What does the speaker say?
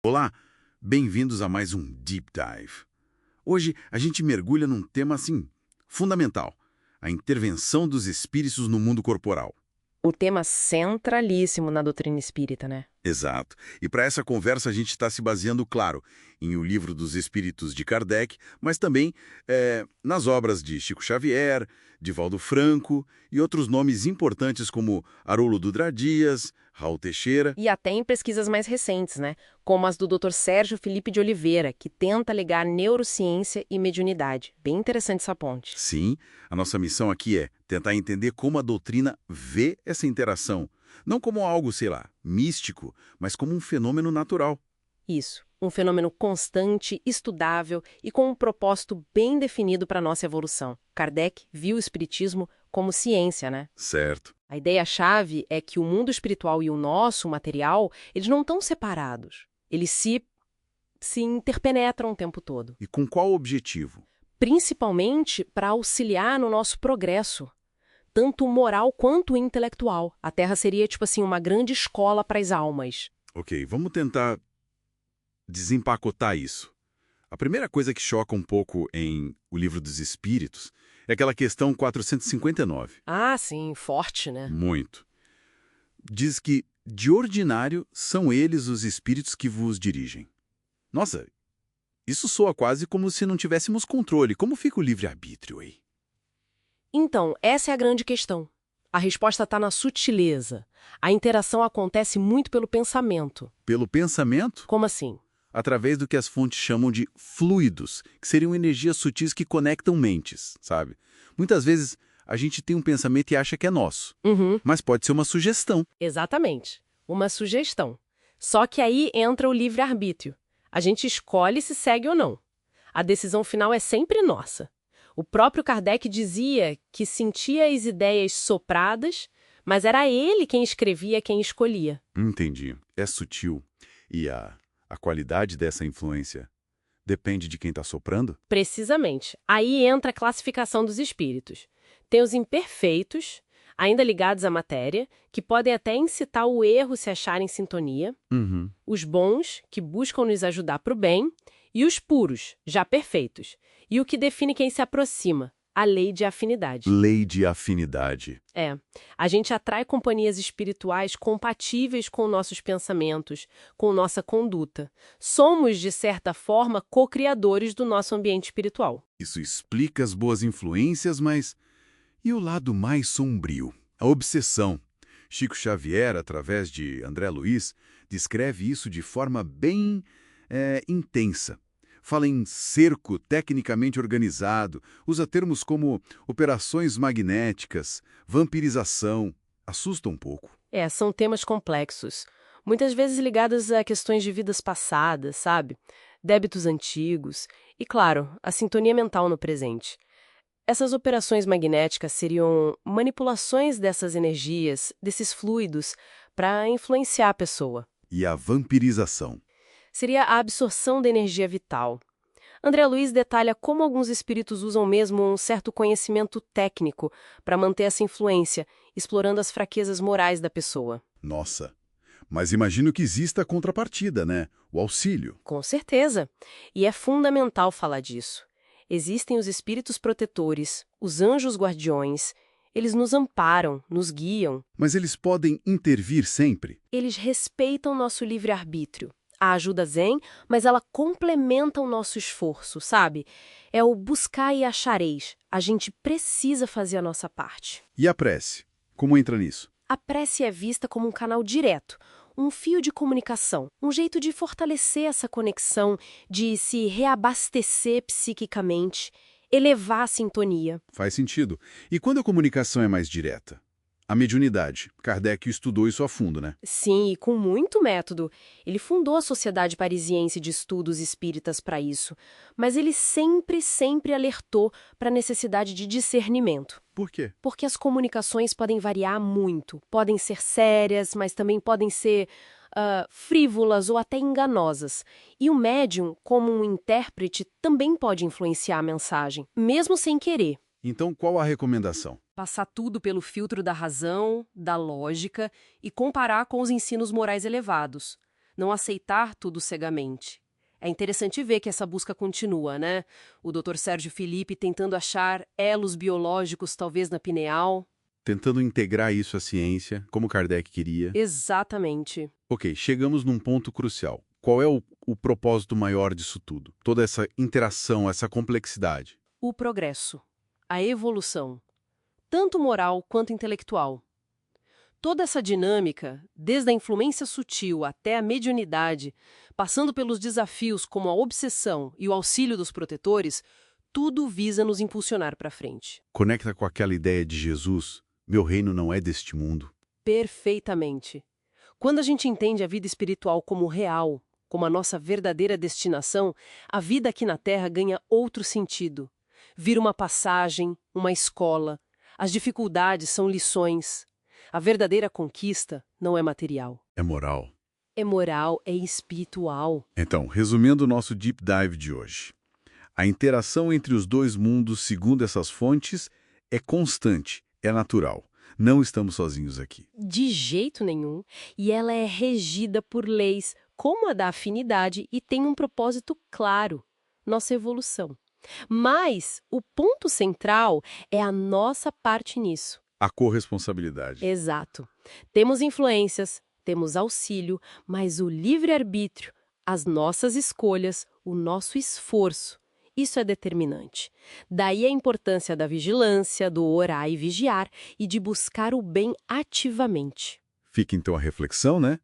Olá, bem-vindos a mais um Deep Dive. Hoje a gente mergulha num tema assim fundamental: a intervenção dos espíritos no mundo corporal. O tema centralíssimo na doutrina espírita, né? Exato. E para essa conversa a gente está se baseando, claro, em O Livro dos Espíritos de Kardec, mas também nas obras de Chico Xavier, Divaldo Franco e outros nomes importantes como Haroldo Dutra Dias, Raul Teixeira. E até em pesquisas mais recentes, né? Como as do Dr. Sérgio Felipe de Oliveira, que tenta ligar neurociência e mediunidade. Bem interessante essa ponte. Sim, a nossa missão aqui é tentar entender como a doutrina vê essa interação. Não como algo, sei lá, místico, mas como um fenômeno natural. Isso. Um fenômeno constante, estudável e com um propósito bem definido para a nossa evolução. Kardec viu o espiritismo como ciência, né? Certo. A ideia-chave é que o mundo espiritual e o nosso, o material, eles não estão separados. Eles se interpenetram o tempo todo. E com qual objetivo? Principalmente para auxiliar no nosso progresso, tanto moral quanto intelectual. A Terra seria, tipo assim, uma grande escola para as almas. Ok, vamos tentar desempacotar isso. A primeira coisa que choca um pouco em O Livro dos Espíritos é aquela questão 459. Ah, sim, forte, né? Muito. Diz que, de ordinário, são eles os espíritos que vos dirigem. Nossa, isso soa quase como se não tivéssemos controle. Como fica o livre-arbítrio aí? Então, essa é a grande questão. A resposta está na sutileza. A interação acontece muito pelo pensamento. Pelo pensamento? Como assim? Através do que as fontes chamam de fluidos, que seriam energias sutis que conectam mentes, sabe? Muitas vezes a gente tem um pensamento e acha que é nosso, Uhum, mas pode ser uma sugestão. exatamente. Uma sugestão. Só que aí entra o livre-arbítrio. A gente escolhe se segue ou não. A decisão final é sempre nossa. O próprio Kardec dizia que sentia as ideias sopradas, mas era ele quem escrevia, quem escolhia. Entendi. É sutil. E a qualidade dessa influência depende de quem está soprando? Precisamente. Aí entra a classificação dos espíritos. Tem os imperfeitos, ainda ligados à matéria, que podem até incitar o erro se acharem em sintonia. Uhum. Os bons, que buscam nos ajudar para o bem. E os puros, já perfeitos. E o que define quem se aproxima, a lei de afinidade. Lei de afinidade. É, a gente atrai companhias espirituais compatíveis com nossos pensamentos, com nossa conduta. Somos, de certa forma, co-criadores do nosso ambiente espiritual. Isso explica as boas influências, mas e o lado mais sombrio? A obsessão. Chico Xavier, através de André Luiz, descreve isso de forma bem intensa. Fala em cerco tecnicamente organizado, usa termos como operações magnéticas, vampirização. Assusta um pouco. São temas complexos, muitas vezes ligados a questões de vidas passadas, sabe? Débitos antigos e, claro, a sintonia mental no presente. Essas operações magnéticas seriam manipulações dessas energias, desses fluidos, para influenciar a pessoa. E a vampirização. Seria a absorção da energia vital. André Luiz detalha como alguns espíritos usam mesmo um certo conhecimento técnico para manter essa influência, explorando as fraquezas morais da pessoa. Nossa, mas imagino que exista a contrapartida, né? O auxílio. Com certeza. E é fundamental falar disso. Existem os espíritos protetores, os anjos guardiões. Eles nos amparam, nos guiam. Mas eles podem intervir sempre? Eles respeitam nosso livre-arbítrio. A ajuda zen, mas ela complementa o nosso esforço, sabe? É o buscar e achareis. A gente precisa fazer a nossa parte. E a prece? Como entra nisso? A prece é vista como um canal direto, um fio de comunicação, um jeito de fortalecer essa conexão, de se reabastecer psiquicamente, elevar a sintonia. Faz sentido. E quando a comunicação é mais direta? A mediunidade. Kardec estudou isso a fundo, né? Sim, e com muito método. Ele fundou a Sociedade Parisiense de Estudos Espíritas para isso, mas ele sempre alertou para a necessidade de discernimento. Por quê? Porque as comunicações podem variar muito. Podem ser sérias, mas também podem ser frívolas ou até enganosas. E o médium, como um intérprete, também pode influenciar a mensagem, mesmo sem querer. Então, qual a recomendação? Passar tudo pelo filtro da razão, da lógica e comparar com os ensinos morais elevados. não aceitar tudo cegamente. É interessante ver que essa busca continua, né? O Dr. Sérgio Felipe tentando achar elos biológicos, talvez na pineal. Tentando integrar isso à ciência, como Kardec queria. Exatamente. Ok, chegamos num ponto crucial. Qual é o propósito maior disso tudo? Toda essa interação, essa complexidade. O progresso, a evolução, tanto moral quanto intelectual. Toda essa dinâmica, desde a influência sutil até a mediunidade, passando pelos desafios como a obsessão e o auxílio dos protetores, tudo visa nos impulsionar para frente. Conecta com aquela ideia de Jesus, meu reino não é deste mundo. Perfeitamente. Quando a gente entende a vida espiritual como real, como a nossa verdadeira destinação, a vida aqui na Terra ganha outro sentido. Vira uma passagem, uma escola. As dificuldades são lições. A verdadeira conquista não é material. É moral. É moral, é espiritual. Então, resumindo o nosso deep dive de hoje. A interação entre os dois mundos, segundo essas fontes, é constante, é natural. Não estamos sozinhos aqui. De jeito nenhum. E ela é regida por leis como a da afinidade e tem um propósito claro: nossa evolução. Mas o ponto central é a nossa parte nisso. A corresponsabilidade. Exato. Temos influências, temos auxílio, mas o livre-arbítrio, as nossas escolhas, o nosso esforço, isso é determinante. Daí a importância da vigilância, do orar e vigiar e de buscar o bem ativamente. Fica então a reflexão, né?